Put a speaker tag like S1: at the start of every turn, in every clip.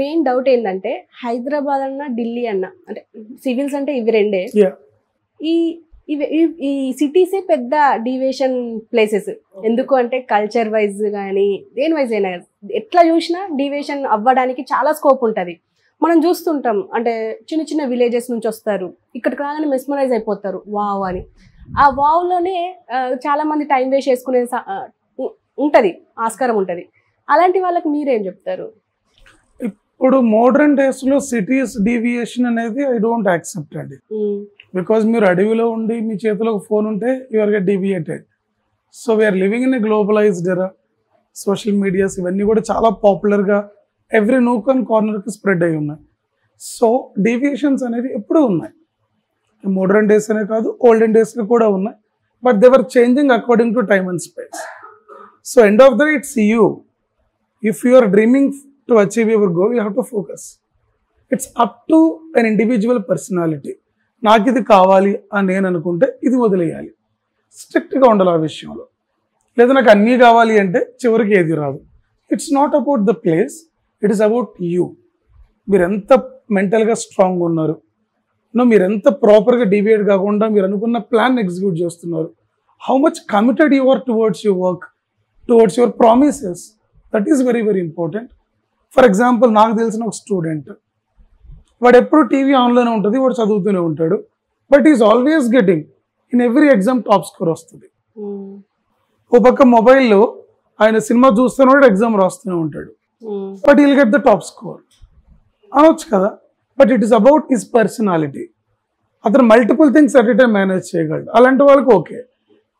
S1: Main doubt ఏంటంటే హైదరాబాద్ అన్న ఢిల్లీ అన్న అంటే సివిల్స్ అంటే ఇవి రెండే. ఈ ఈ సిటీసే పెద్ద డివియేషన్ ప్లేసెస్. ఎందుకు అంటే కల్చర్ వైజ్ కానీ దేని వైజ్ అయినా ఎట్లా చూసినా డివియేషన్ అవ్వడానికి చాలా స్కోప్ ఉంటుంది. మనం చూస్తుంటాం అంటే చిన్న చిన్న విలేజెస్ నుంచి వస్తారు, ఇక్కడికి రాగానే మెస్మరైజ్ అయిపోతారు వావ్ అని. ఆ వావ్లోనే చాలా మంది టైం వేస్ట్ చేసుకునే ఉంటుంది, ఆస్కారం ఉంటుంది. అలాంటి వాళ్ళకి మీరేం చెప్తారు?
S2: ఇప్పుడు మోడర్న్ డేస్లో సిటీస్ డీవియేషన్ అనేది ఐ డోంట్ యాక్సెప్ట్ అండి. బికాజ్ మీరు అడవిలో ఉండి మీ చేతిలో ఒక ఫోన్ ఉంటే you are get deviated. So we are living in a globalized era. Social medias ఇవన్నీ కూడా చాలా పాపులర్గా ఎవ్రీ నూక్ అండ్ కార్నర్కి స్ప్రెడ్ అయి ఉన్నాయి. సో డీవియేషన్స్ అనేవి ఎప్పుడూ ఉన్నాయి. మోడర్న్ డేస్ అనే కాదు, ఓల్డెన్ డేస్లో కూడా ఉన్నాయి. But they were changing according to time and space. So end of the day it's you. If you are dreaming to achieve your goal, you have to focus. It's up to an individual personality. నాకు ఇది కావాలి అని నేను అనుకుంటే ఇది వదిలేయాలి, స్ట్రిక్ట్గా ఉండాలి ఆ విషయంలో. లేదా నాకు అన్నీ కావాలి అంటే చివరికి ఏది రాదు. It's not about the place, it is about you. మీరు ఎంత మెంటల్గా స్ట్రాంగ్ ఉన్నారు, మీరు ఎంత ప్రాపర్గా డీవియేట్ కాకుండా మీరు అనుకున్న ప్లాన్ ఎగ్జిక్యూట్ చేస్తున్నారు, how much committed you are towards your work, towards your promises. That is very very important. For example, నాకు తెలిసిన ఒక స్టూడెంట్, వాడు ఎప్పుడు టీవీ ఆన్లోనే ఉంటుంది, వాడు చదువుతూనే ఉంటాడు. But is always getting in every exam top score వస్తుంది. ఓ పక్క మొబైల్లో ఆయన సినిమా చూస్తూనే ఉంటాడు, ఎగ్జామ్ రాస్తూనే ఉంటాడు. But he'll get the top score అనొచ్చు కదా. But it is about his personality. అతను multiple things at a time manage చేయగలడు. అలాంటి వాళ్ళకి okay.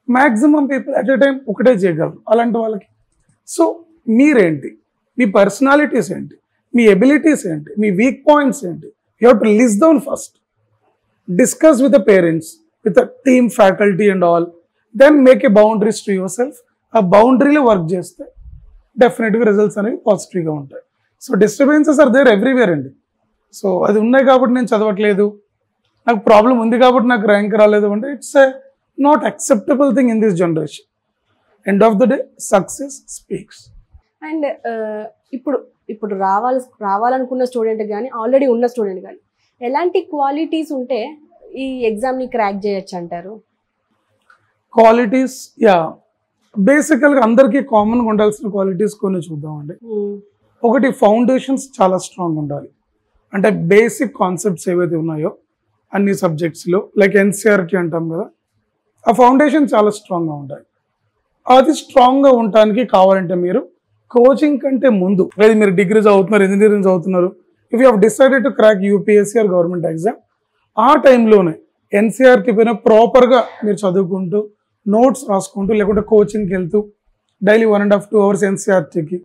S2: Maximum people at a time ఒకటే చేయగలరు అలాంటి వాళ్ళకి. సో మీరేంటి, మీ పర్సనాలిటీస్ ఏంటి, మీ ఎబిలిటీస్ ఏంటి, మీ వీక్ పాయింట్స్ ఏంటి, you have to list down first. Discuss with the parents, with the team, faculty and all. Then make a boundaries to your self బౌండరీలో వర్క్ చేస్తే డెఫినెట్గా రిజల్ట్స్ అనేవి పాజిటివ్గా ఉంటాయి. So disturbances are there everywhere అండి. So అది ఉన్నాయి కాబట్టి నేను చదవట్లేదు, నాకు ప్రాబ్లం ఉంది కాబట్టి నాకు ర్యాంక్ రాలేదు అంటే it's a not acceptable thing in this generation. End of the day success speaks.
S1: And ఇప్పుడు రావాలనుకున్న స్టూడెంట్ కానీ ఆల్రెడీ ఉన్న స్టూడెంట్ కానీ ఎలాంటి క్వాలిటీస్ ఉంటే ఈ ఎగ్జామ్ని క్రాక్ చేయొచ్చు అంటారు?
S2: క్వాలిటీస్, బేసికల్గా అందరికీ కామన్గా ఉండాల్సిన క్వాలిటీస్ కొన్ని చూద్దామండి. ఒకటి, ఫౌండేషన్స్ చాలా స్ట్రాంగ్ ఉండాలి. అంటే బేసిక్ కాన్సెప్ట్స్ ఏవైతే ఉన్నాయో అన్ని సబ్జెక్ట్స్లో, లైక్ ఎన్సీఆర్టీ అంటాం కదా, ఆ ఫౌండేషన్ చాలా స్ట్రాంగ్గా ఉండాలి. అది స్ట్రాంగ్గా ఉండటానికి కావాలంటే మీరు కోచింగ్ కంటే ముందు, లేదా మీరు డిగ్రీ చదువుతున్నారు, ఇంజనీరింగ్ చదువుతున్నారు, if you have decided to crack UPSC or government exam, ఆ టైంలోనే ఎన్సీఆర్టీ పైన ప్రాపర్గా మీరు చదువుకుంటూ, నోట్స్ రాసుకుంటూ, లేకుంటే కోచింగ్కి వెళ్తూ డైలీ 1.5 to 2 hours ఎన్సీఆర్టీకి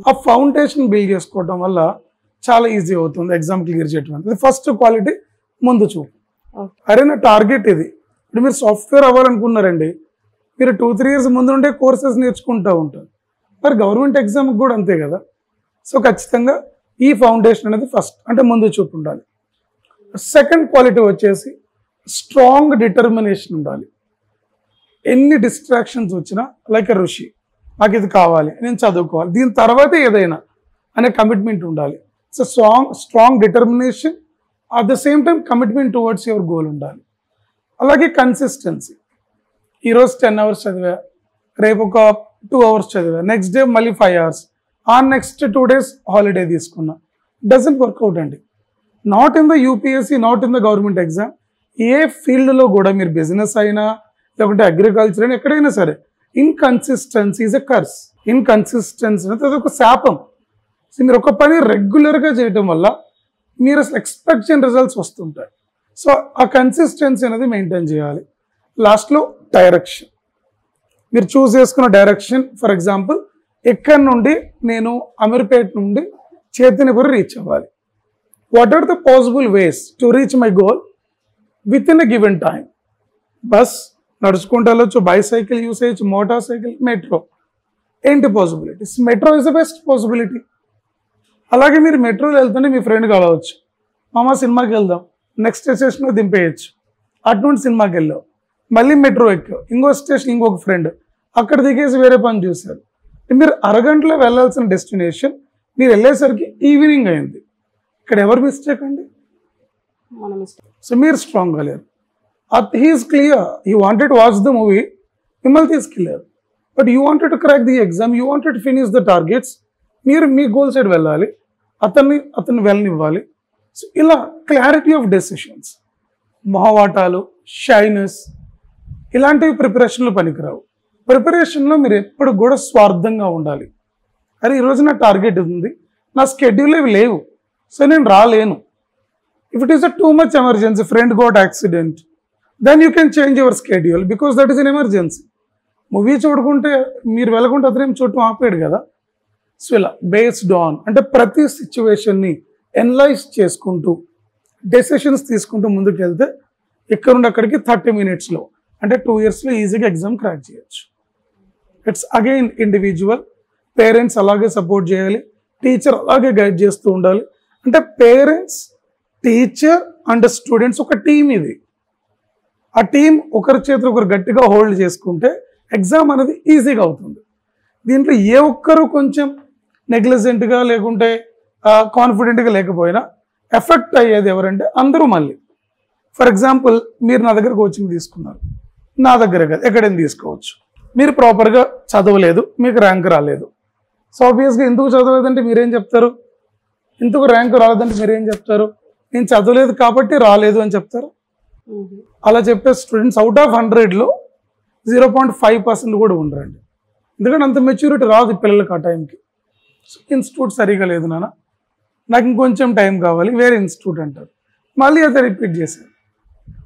S2: ఆ ఫౌండేషన్ బిల్డ్ చేసుకోవడం వల్ల చాలా ఈజీ అవుతుంది ఎగ్జామ్ క్లియర్ చేయడం. ఇది ఫస్ట్ క్వాలిటీ, ముందు చూపు. అరే నా టార్గెట్ ఇది. ఇప్పుడు మీరు సాఫ్ట్వేర్ అవ్వాలనుకున్నారండి, మీరు 2-3 years ముందు ఉండే కోర్సెస్ నేర్చుకుంటూ ఉంటారు. మరి గవర్నమెంట్ ఎగ్జామ్కి కూడా అంతే కదా. సో ఖచ్చితంగా ఈ ఫౌండేషన్ అనేది ఫస్ట్, అంటే ముందు చూపు ఉండాలి. సెకండ్ క్వాలిటీ వచ్చేసి స్ట్రాంగ్ డిటర్మినేషన్ ఉండాలి. ఎన్ని డిస్ట్రాక్షన్స్ వచ్చినా లైక్ ఎ ఋషి, నాకు ఇది కావాలి, నేను చదువుకోవాలి, దీని తర్వాత ఏదైనా అనే కమిట్మెంట్ ఉండాలి. So strong determination, at the same time commitment towards your goal ఉండాలి. అలాగే కన్సిస్టెన్సీ. ఈరోజు 10 hours చదివా, రేపు ఒక 2 hours చదివా, నెక్స్ట్ డే మళ్ళీ 5 hours, నెక్స్ట్ 2 days హాలిడే తీసుకున్నా, డజంట్ వర్కౌట్ అండి. Not in the UPSC, not in the government exam, ఏ ఫీల్డ్లో కూడా మీరు బిజినెస్ అయినా లేకుంటే అగ్రికల్చర్ అయినా ఎక్కడైనా సరే, inconsistency is a curse. Inconsistency అనేది అదొక శాపం. సో మీరు ఒక పని రెగ్యులర్గా చేయటం వల్ల మీరు అసలు ఎక్స్పెక్ట్ చేయని రిజల్ట్స్ వస్తుంటాయి. సో ఆ కన్సిస్టెన్సీ అనేది మెయింటైన్ చేయాలి. లాస్ట్లో డైరెక్షన్, మీరు చూస్ చేసుకున్న డైరెక్షన్. ఫర్ ఎగ్జాంపుల్, ఎక్కడి నుండి నేను అమీర్పేట్ నుండి చైతన్యపురి రీచ్ అవ్వాలి, what are the possible ways to reach my goal within a given time. Bus నడుచుకుంటూ వెళ్ళొచ్చు, బైసైకిల్ యూస్ చేయొచ్చు, మోటార్ సైకిల్, మెట్రో. ఏంటి possibilities? Metro is the best possibility. అలాగే మీరు మెట్రోలో వెళ్తుంటే మీ ఫ్రెండ్ కలవచ్చు, మామ సినిమాకి వెళ్దాం, నెక్స్ట్ స్టేషన్లో దింపేయచ్చు, అటు నుండి సినిమాకి వెళ్ళావు, మళ్ళీ మెట్రో ఎక్కావు, ఇంకో స్టేషన్ ఇంకొక ఫ్రెండ్, అక్కడ దిగేసి వేరే పని చూశారు. మీరు అరగంటలో వెళ్ళాల్సిన డెస్టినేషన్ మీరు వెళ్ళేసరికి ఈవినింగ్ అయింది. ఇక్కడ ఎవరు మిస్టేక్ అండి?
S1: మన మిస్టేక్.
S2: సో మీరు స్ట్రాంగ్గా లేరు. He is clear, he wanted to watch the movie, మిమ్మల్ని తీసుకెళ్ళారు. But you wanted to crack the exam, you wanted to finish the targets. మీరు మీ గోల్ సైడ్ వెళ్ళాలి, అతన్ని వెళ్ళనివ్వాలి. సో ఇలా క్లారిటీ ఆఫ్ డెసిషన్స్, మొహవాటాలు, షైనెస్ ఇలాంటివి ప్రిపరేషన్లో పనికిరావు. ప్రిపరేషన్లో మీరు ఎప్పుడు కూడా స్వార్థంగా ఉండాలి. అరే ఈరోజు నా టార్గెట్ ఉంది, నా స్కెడ్యూల్ ఇవి లేవు, సో నేను రాలేను. If it is a too much emergency, friend got accident, then you can change your schedule because that is an emergency. Movie చూడుకుంటే మీరు వెళ్ళకుంటే అతనేం చూడటం ఆపేడు కదా. సో ఇలా బేస్డ్ ఆన్ అంటే ప్రతి సిచ్యువేషన్ని ఎనలైజ్ చేసుకుంటూ డెసిషన్స్ తీసుకుంటూ ముందుకు వెళ్తే ఇక్కడ నుండి అక్కడికి 30 minutesలో అంటే 2 yearsలో ఈజీగా ఎగ్జామ్ క్రాక్ చేయొచ్చు. It's again individual. పేరెంట్స్ అలాగే సపోర్ట్ చేయాలి, టీచర్ అలాగే గైడ్ చేస్తూ ఉండాలి. అంటే పేరెంట్స్, టీచర్ అండ్ స్టూడెంట్స్ ఒక టీం. ఇది ఆ టీం ఒకరి చేతులు ఒకరు గట్టిగా హోల్డ్ చేసుకుంటే ఎగ్జామ్ అనేది ఈజీగా అవుతుంది. దీంట్లో ఏ ఒక్కరు కొంచెం నెగ్లిజెంట్గా లేకుంటే కాన్ఫిడెంట్గా లేకపోయినా ఎఫెక్ట్ అయ్యేది ఎవరంటే అందరూ. మళ్ళీ ఫర్ ఎగ్జాంపుల్ మీరు నా దగ్గర కోచింగ్ తీసుకున్నారు, నా దగ్గర కదా ఎక్కడైనా తీసుకోవచ్చు. మీరు ప్రాపర్గా చదవలేదు, మీకు ర్యాంక్ రాలేదు. సో ఆబ్వియస్గా ఎందుకు చదవలేదంటే మీరేం చెప్తారు? ఎందుకు ర్యాంక్ రాలేదంటే మీరేం చెప్తారు? నేను చదవలేదు కాబట్టి రాలేదు అని చెప్తారు. అలా చెప్పే స్టూడెంట్స్ అవుట్ ఆఫ్ 100లో 0.5% కూడా ఉండరండి. ఎందుకంటే అంత మెచ్యూరిటీ రాదు పిల్లలకి ఆ టైంకి. ఇన్స్టిట్యూట్ సరిగా లేదు నాన్న, నాకు ఇంకొంచెం టైం కావాలి, వేరే ఇన్స్టిట్యూట్ అంటారు. మళ్ళీ అదే రిపీట్ చేశారు.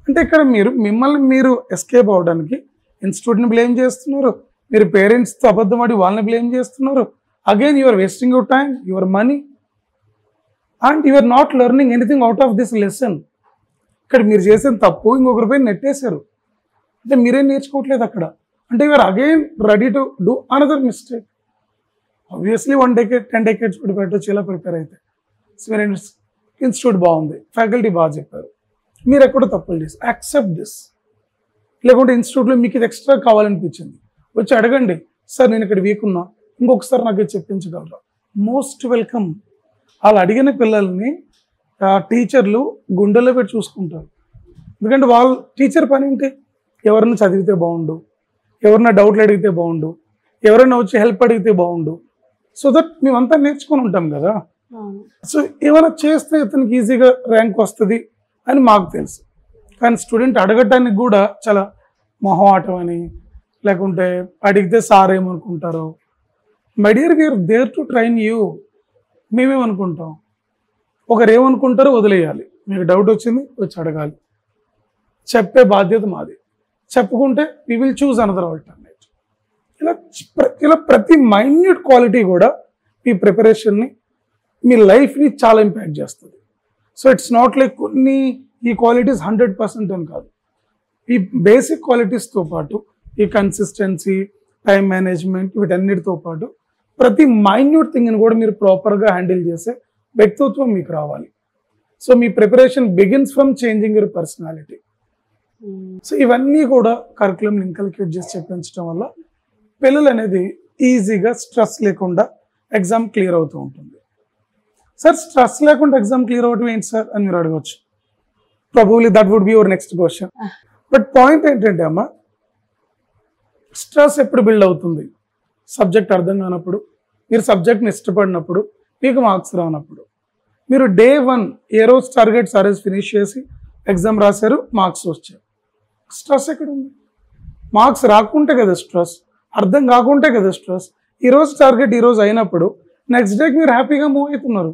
S2: అంటే ఇక్కడ మిమ్మల్ని మీరు ఎస్కేప్ అవడానికి ఇన్స్టిట్యూట్ని బ్లేమ్ చేస్తున్నారు, మీరు పేరెంట్స్తో అబద్ధం ఆడి వాళ్ళని బ్లేమ్ చేస్తున్నారు. Again you are wasting your time, your money, and you are not learning anything out of this lesson. ఇక్కడ మీరు చేసిన తప్పు ఇంకొకరిపై నెట్టేశారు అంటే మీరేం నేర్చుకోవట్లేదు అక్కడ. అంటే you are again ready to do another mistake. Obviously 1 decade 10 decades కూడా పెట్టచ్చు ఇలా ప్రిపేర్ అయితే. ఇన్స్టిట్యూట్ బాగుంది, ఫ్యాకల్టీ బాగా చెప్పారు, మీరు ఎక్కడో తప్పులు చేసి యాక్సెప్ట్ దిస్. లేకుంటే ఇన్స్టిట్యూట్లో మీకు ఇది ఎక్స్ట్రా కావాలనిపించింది, వచ్చి అడగండి, సార్ నేను ఇక్కడ వీక్ ఉన్నా, ఇంకొకసారి నాకు ఇది చెప్పించగలరా? Most welcome. వాళ్ళు అడిగిన పిల్లల్ని టీచర్లు గుండెల్లో పెట్టి చూసుకుంటారు. ఎందుకంటే వాళ్ళ టీచర్ పని ఏంటి? ఎవరన్నా చదివితే బాగుండు, ఎవరన్నా డౌట్లు అడిగితే బాగుండు, ఎవరైనా వచ్చి హెల్ప్ అడిగితే బాగుండు. సో దట్ మేమంతా నేర్చుకొని ఉంటాం కదా. సో ఏమైనా చేస్తే ఇతనికి ఈజీగా ర్యాంక్ వస్తుంది అని మాకు తెలుసు. కానీ స్టూడెంట్ అడగటానికి కూడా చాలా మొహమాటం అని, లేకుంటే అడిగితే సార్ ఏమనుకుంటారో. My dear, we're there to train you. మేమేమనుకుంటాం, ఒకరు ఏమనుకుంటారో వదిలేయాలి. మీకు డౌట్ వచ్చింది వచ్చి అడగాలి, చెప్పే బాధ్యత మాది. చెప్పుకుంటే we will choose another alternate. ఇలా ప్రతి మైన్యూట్ క్వాలిటీ కూడా మీ ప్రిపరేషన్ని, మీ లైఫ్ని చాలా ఇంపాక్ట్ చేస్తుంది. సో ఇట్స్ నాట్ లైక్ కొన్ని ఈ క్వాలిటీస్ 100% అని కాదు. ఈ బేసిక్ క్వాలిటీస్తో పాటు ఈ కన్సిస్టెన్సీ, టైం మేనేజ్మెంట్, వీటన్నిటితో పాటు ప్రతి మైన్యూట్ థింగ్ని కూడా మీరు ప్రాపర్గా హ్యాండిల్ చేసే వ్యక్తిత్వం మీకు రావాలి. So me preparation begins from changing your personality. So ఇవన్నీ కూడా కరికులంని ఇంకల్కేట్ చేసి చెప్పించడం వల్ల పిల్లలు అనేది ఈజీగా స్ట్రెస్ లేకుండా ఎగ్జామ్ క్లియర్ అవుతూ ఉంటుంది. సార్ స్ట్రెస్ లేకుండా ఎగ్జామ్ క్లియర్ అవడం ఏంటి సార్ అని మీరు అడగవచ్చు. Probably that would be your next question. But point ఏంటంటే అమ్మా, స్ట్రెస్ ఎప్పుడు బిల్డ్ అవుతుంది? సబ్జెక్ట్ అర్థం కానప్పుడు, మీరు సబ్జెక్ట్ని ఇష్టపడినప్పుడు, మీకు మార్క్స్ రానప్పుడు. మీరు డే 1 ఏ రోజు టార్గెట్స్ ఆ రోజు ఫినిష్ చేసి ఎగ్జామ్ రాశారు, మార్క్స్ వచ్చాయి. స్ట్రెస్ ఎక్కడ ఉంది? మార్క్స్ రాకుంటే కదా స్ట్రెస్, అర్థం కాకుంటే కదా స్ట్రెస్. ఈరోజు టార్గెట్ ఈరోజు అయినప్పుడు నెక్స్ట్ డేకి మీరు హ్యాపీగా మూవ్ అవుతున్నారు,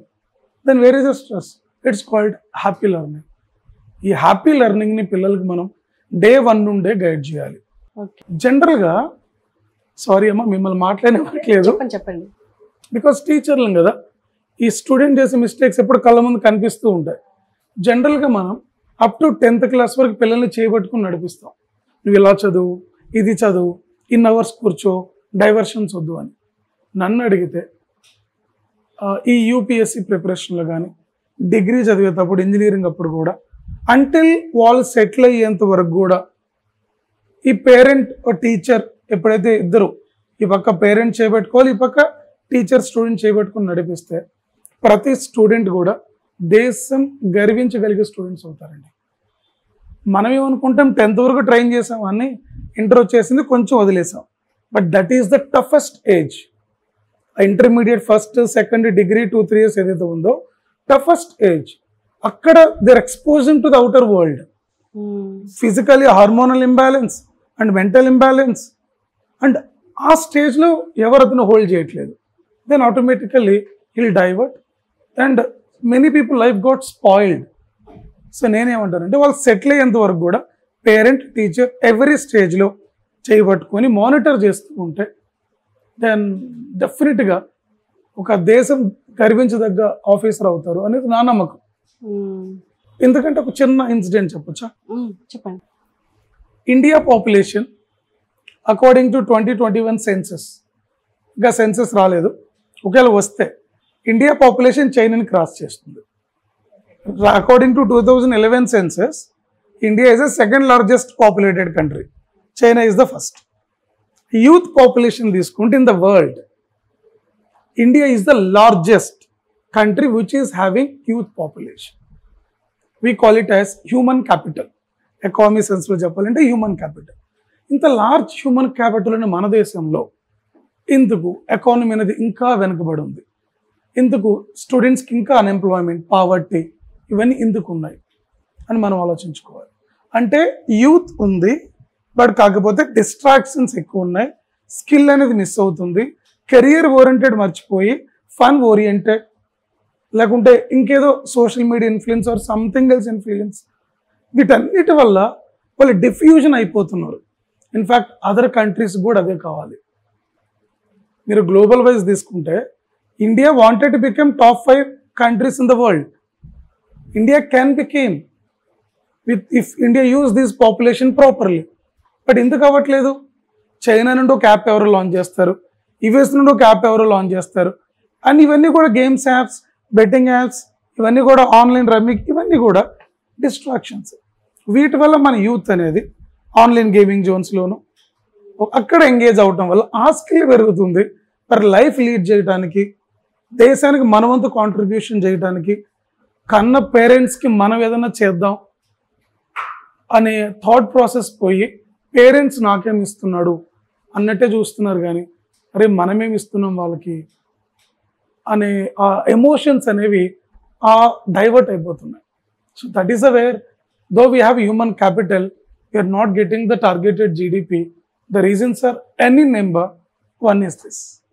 S2: then where is the stress? It's called happy learning. ఈ హ్యాపీ లెర్నింగ్ని పిల్లలకి మనం డే 1 నుండే గైడ్ చేయాలి. జనరల్గా సారీ అమ్మా మిమ్మల్ని మాట్లాడలేదు,
S1: చెప్పండి.
S2: బికాస్ టీచర్లం కదా, ఈ స్టూడెంట్ చేసే మిస్టేక్స్ ఎప్పుడు కళ్ళ ముందు కనిపిస్తూ ఉంటాయి. జనరల్గా మనం అప్ టు 10th class వరకు పిల్లల్ని చేయబట్టుకుని నడిపిస్తాం. నువ్వు ఇలా చదువు, ఇది చదువు, ఇన్ అవర్స్ కూర్చో, డైవర్షన్స్ వద్దు అని. నన్ను అడిగితే ఈ యూపీఎస్సీ ప్రిపరేషన్లో కానీ, డిగ్రీ చదివేటప్పుడు, ఇంజనీరింగ్ అప్పుడు కూడా, అంటిల్ వాళ్ళు సెటిల్ అయ్యేంత వరకు కూడా ఈ పేరెంట్ టీచర్ ఎప్పుడైతే ఇద్దరు, ఈ పక్క పేరెంట్ చేయబెట్టుకోవాలి, ఈ పక్క టీచర్ స్టూడెంట్ చేపట్టుకుని నడిపిస్తే ప్రతి స్టూడెంట్ కూడా దేశం గర్వించగలిగే స్టూడెంట్స్ అవుతారండి. మనం ఏమనుకుంటాం 10th వరకు ట్రైన్ చేసాం అని ఇంటర్ వచ్చేసింది కొంచెం వదిలేసాం. But that is the toughest age. Intermediate first second degree 2-3 years ఏదైతే ఉందో టఫెస్ట్ ఏజ్. అక్కడ there exposing to the outer world, physically hormonal imbalance and mental imbalance. And ఆ స్టేజ్లో ఎవరు అతను హోల్డ్ చేయట్లేదు, then automatically he'll divert and many people life got spoiled. So నేనేమంటానంటే వాళ్ళు సెటిల్ అయ్యేంత వరకు కూడా పేరెంట్ టీచర్ ఎవరీ స్టేజ్లో చేయబట్టుకొని మానిటర్ చేస్తూ ఉంటే దెన్ డెఫినెట్గా ఒక దేశం గర్వించదగ్గ ఆఫీసర్ అవుతారు అనేది నా నమ్మకం. ఎందుకంటే ఒక చిన్న ఇన్సిడెంట్ చెప్పొచ్చా?
S1: చెప్పండి.
S2: India population according to 2021 census, ఇంకా సెన్సస్ రాలేదు, ఒకవేళ వస్తే ఇండియా పాపులేషన్ చైనాని క్రాస్ చేస్తుంది. According to 2011 census India is the second largest populated country. China is the first. Youth population తీసుకుంటే in the world, India is the largest country which is having youth population. We call it as human capital. Economy సెన్స్లో చెప్పాలంటే human capital. ఇంత large human capital అని మన దేశంలో ఇందుకు economy అనేది ఇంకా వెనుకబడి ఉంది. ఇందుకు స్టూడెంట్స్కి ఇంకా అన్ఎంప్లాయ్మెంట్, పావర్టీ ఇవన్నీ ఎందుకు ఉన్నాయి అని మనం ఆలోచించుకోవాలి. అంటే యూత్ ఉంది, బట్ కాకపోతే డిస్ట్రాక్షన్స్ ఎక్కువ ఉన్నాయి, స్కిల్ అనేది మిస్ అవుతుంది, కెరియర్ ఓరియంటెడ్ మర్చిపోయి ఫన్ ఓరియంటెడ్ లేకుంటే ఇంకేదో social media influence or something else influence, వీటన్నిటి వల్ల వాళ్ళు డిఫ్యూజన్ అయిపోతున్నారు. ఇన్ఫ్యాక్ట్ అదర్ కంట్రీస్ కూడా అదే కావాలి. మీరు గ్లోబల్ వైజ్ తీసుకుంటే India wanted to become top 5 countries in the world. India can become if India use this population properly. But ఎందుకు అవ్వట్లేదు? చైనా నుండి ఒక యాప్ ఎవరో లాంచ్ చేస్తారు, యుఎస్ నుండి ఒక యాప్ ఎవరో లాంచ్ చేస్తారు, అండ్ ఇవన్నీ కూడా గేమ్స్ యాప్స్, బెట్టింగ్ యాప్స్, ఇవన్నీ కూడా ఆన్లైన్ రమ్మింగ్, ఇవన్నీ కూడా డిస్ట్రాక్షన్స్. వీటి వల్ల మన యూత్ అనేది ఆన్లైన్ గేమింగ్ జోన్స్లోను అక్కడ ఎంగేజ్ అవటం వల్ల ఆ స్కిల్ పెరుగుతుంది. మరి లైఫ్ లీడ్ చేయడానికి, దేశానికి మనవంతు కాంట్రిబ్యూషన్ చేయడానికి, కన్న పేరెంట్స్కి మనం ఏదైనా చేద్దాం అనే థాట్ ప్రాసెస్ పోయి పేరెంట్స్ నాకేమి ఇస్తున్నాడు అన్నట్టే చూస్తున్నారు. కానీ అరే మనమేమి ఇస్తున్నాం వాళ్ళకి అనే ఆ ఎమోషన్స్ అనేవి డైవర్ట్ అయిపోతున్నాయి. So that is where though we have human capital, we are not getting the targeted GDP. The reasons are any number. One is this.